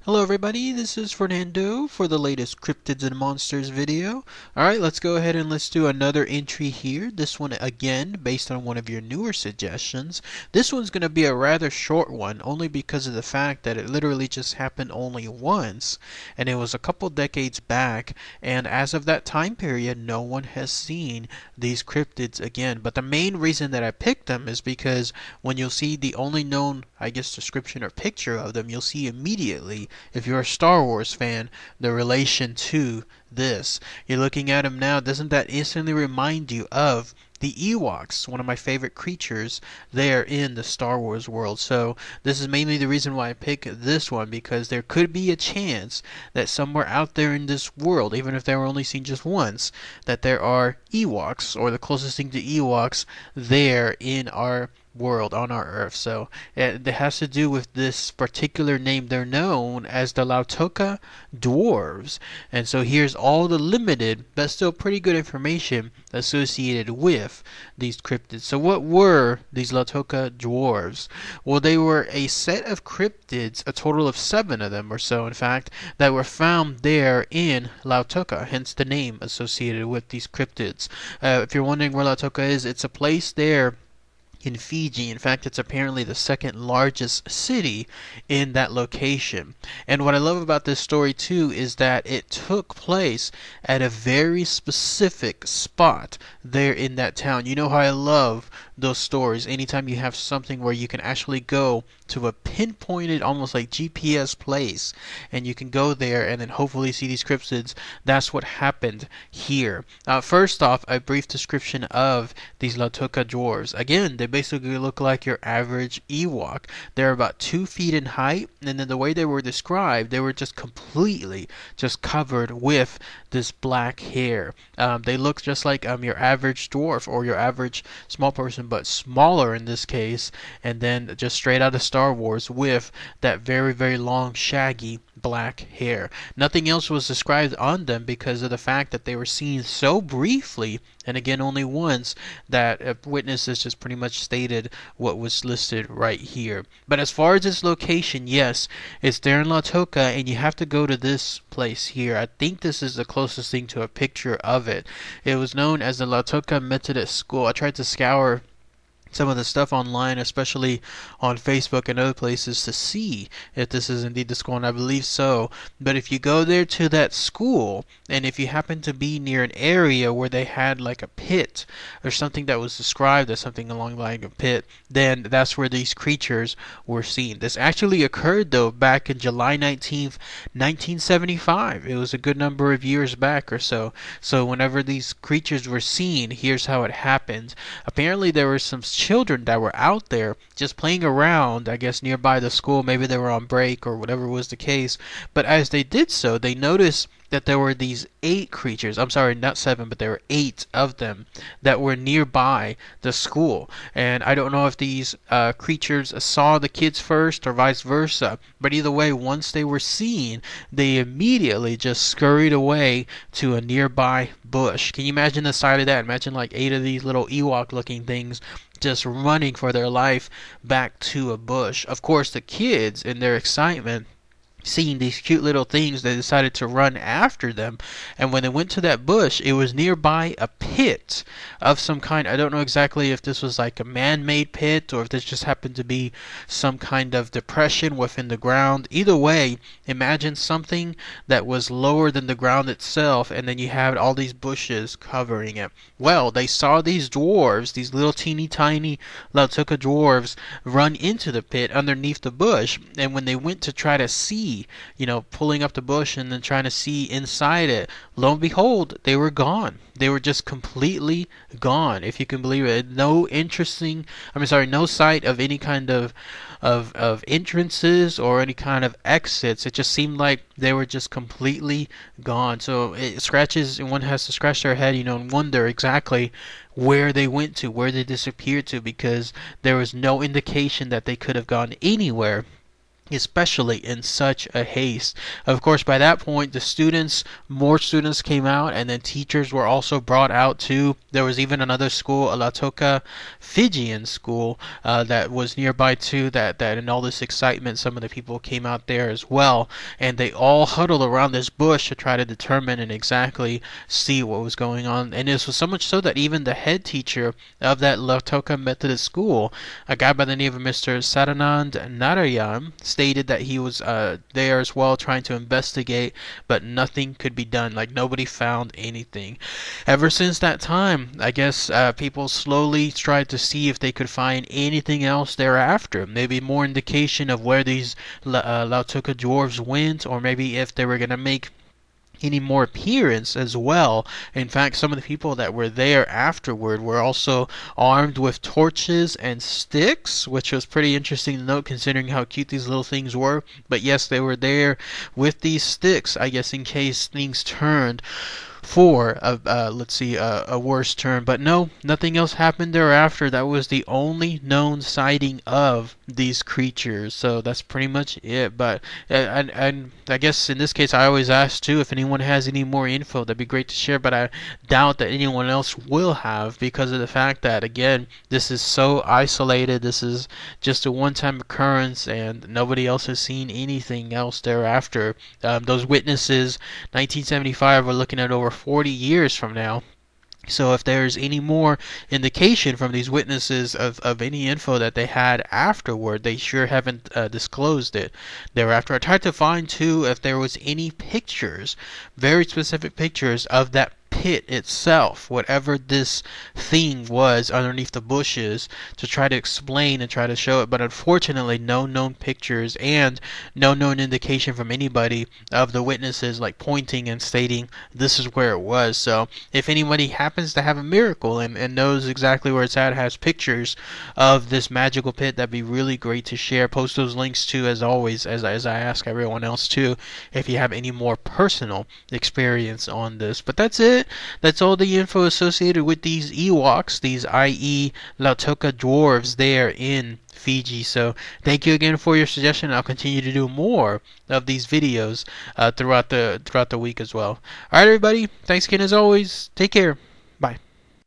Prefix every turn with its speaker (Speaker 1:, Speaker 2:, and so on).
Speaker 1: Hello everybody, this is Fernando for the latest Cryptids and Monsters video. Alright, let's go ahead and let's do another entry here. This one again, based on one of your newer suggestions. This one's going to be a rather short one, only because of the fact that it literally just happened only once. And it was a couple decades back, and as of that time period, no one has seen these cryptids again. But the main reason that I picked them is because when you'll see the only known, I guess, description or picture of them, you'll see immediately, if you're a Star Wars fan, the relation to this. You're looking at them now, doesn't that instantly remind you of the Ewoks, one of my favorite creatures there in the Star Wars world? So this is mainly the reason why I pick this one, because there could be a chance that somewhere out there in this world, even if they were only seen just once, that there are Ewoks, or the closest thing to Ewoks, there in our world, on our Earth. So it has to do with this particular name. They're known as the Lautoka Dwarves. And so here's all the limited but still pretty good information associated with these cryptids. So what were these Lautoka Dwarves? Well, they were a set of cryptids, a total of 7 of them or so in fact, that were found there in Lautoka, hence the name associated with these cryptids. If you're wondering where Lautoka is, it's a place there in Fiji. In fact, it's apparently the second largest city in that location. And what I love about this story too is that it took place at a very specific spot there in that town. You know how I love those stories. Anytime you have something where you can actually go to a pinpointed, almost like GPS place, and you can go there and then hopefully see these cryptids. That's what happened here. First off, a brief description of these Lautoka Dwarves. Again, they basically look like your average Ewok. They're about 2 feet in height, and then the way they were described, they were just completely just covered with this black hair. They look just like your average dwarf or your average small person, but smaller in this case, and then just straight out of Star Wars with that very, very long, shaggy black hair. Nothing else was described on them because of the fact that they were seen so briefly, and again only once, that witnesses just pretty much stated what was listed right here. But as far as its location, yes, it's there in Lautoka, and you have to go to this place here. I think this is the closest thing to a picture of it. It was known as the Lautoka Methodist School. I tried to scour some of the stuff online, especially on Facebook and other places, to see if this is indeed the school, and I believe so. But if you go there to that school, and if you happen to be near an area where they had like a pit or something that was described as something along the line of a pit, then that's where these creatures were seen. This actually occurred though back in July 19th, 1975. It was a good number of years back or so. So whenever these creatures were seen, here's how it happened. Apparently there were some children that were out there just playing around, I guess nearby the school. Maybe they were on break or whatever was the case. But as they did so, they noticed that there were these 8 creatures. I'm sorry, not 7, but there were 8 of them that were nearby the school. And I don't know if these creatures saw the kids first or vice versa. But either way, once they were seen, they immediately just scurried away to a nearby bush. Can you imagine the sight of that? Imagine like 8 of these little Ewok looking things just running for their life back to a bush. Of course, the kids, in their excitement, seeing these cute little things, they decided to run after them. And when they went to that bush, it was nearby a pit of some kind. I don't know exactly if this was like a man-made pit or if this just happened to be some kind of depression within the ground. Either way, imagine something that was lower than the ground itself, and then you had all these bushes covering it. Well, they saw these dwarves, these little teeny tiny Lautoka dwarves, run into the pit underneath the bush. And when they went to try to see, pulling up the bush and then trying to see inside it, lo and behold, they were gone. They were just completely gone, if you can believe it. No sight of any kind of entrances or any kind of exits. It just seemed like they were just completely gone. So one has to scratch their head, and wonder exactly where they went to, where they disappeared to, because there was no indication that they could have gone anywhere especially in such a haste. Of course, by that point, more students came out, and then teachers were also brought out too. There was even another school, a Lautoka Fijian school, that was nearby too. That in all this excitement, some of the people came out there as well, and they all huddled around this bush to try to determine and exactly see what was going on. And this was so much so that even the head teacher of that Lautoka Methodist school, a guy by the name of Mr. Sadanand Narayan, stated that he was there as well trying to investigate, but nothing could be done. Like, nobody found anything. Ever since that time, I guess people slowly tried to see if they could find anything else thereafter. Maybe more indication of where these Lautoka dwarves went, or maybe if they were going to make any more appearance as well. In fact, some of the people that were there afterward were also armed with torches and sticks, which was pretty interesting to note considering how cute these little things were. But yes, they were there with these sticks, I guess, in case things turned for a worse turn. But no, nothing else happened thereafter. That was the only known sighting of these creatures, so that's pretty much it. But and I guess in this case I always ask too, if anyone has any more info, that'd be great to share, but I doubt that anyone else will have, because of the fact that, again, this is so isolated. This is just a one-time occurrence, and nobody else has seen anything else thereafter. Those witnesses, 1975, we're looking at over 40 years from now. So if there's any more indication from these witnesses of any info that they had afterward, they sure haven't disclosed it thereafter. I tried to find too if there was any pictures, very specific pictures of that pit itself, whatever this thing was underneath the bushes, to try to explain and try to show it. But unfortunately, no known pictures and no known indication from anybody of the witnesses like pointing and stating this is where it was. So if anybody happens to have a miracle and knows exactly where it's at, has pictures of this magical pit, that'd be really great to share. Post those links too, as always, as I ask everyone else too, if you have any more personal experience on this. But that's it. That's all the info associated with these Ewoks, these i.e. Lautoka dwarves there in Fiji. So thank you again for your suggestion. I'll continue to do more of these videos throughout the week as well. Alright everybody, thanks again as always. Take care. Bye.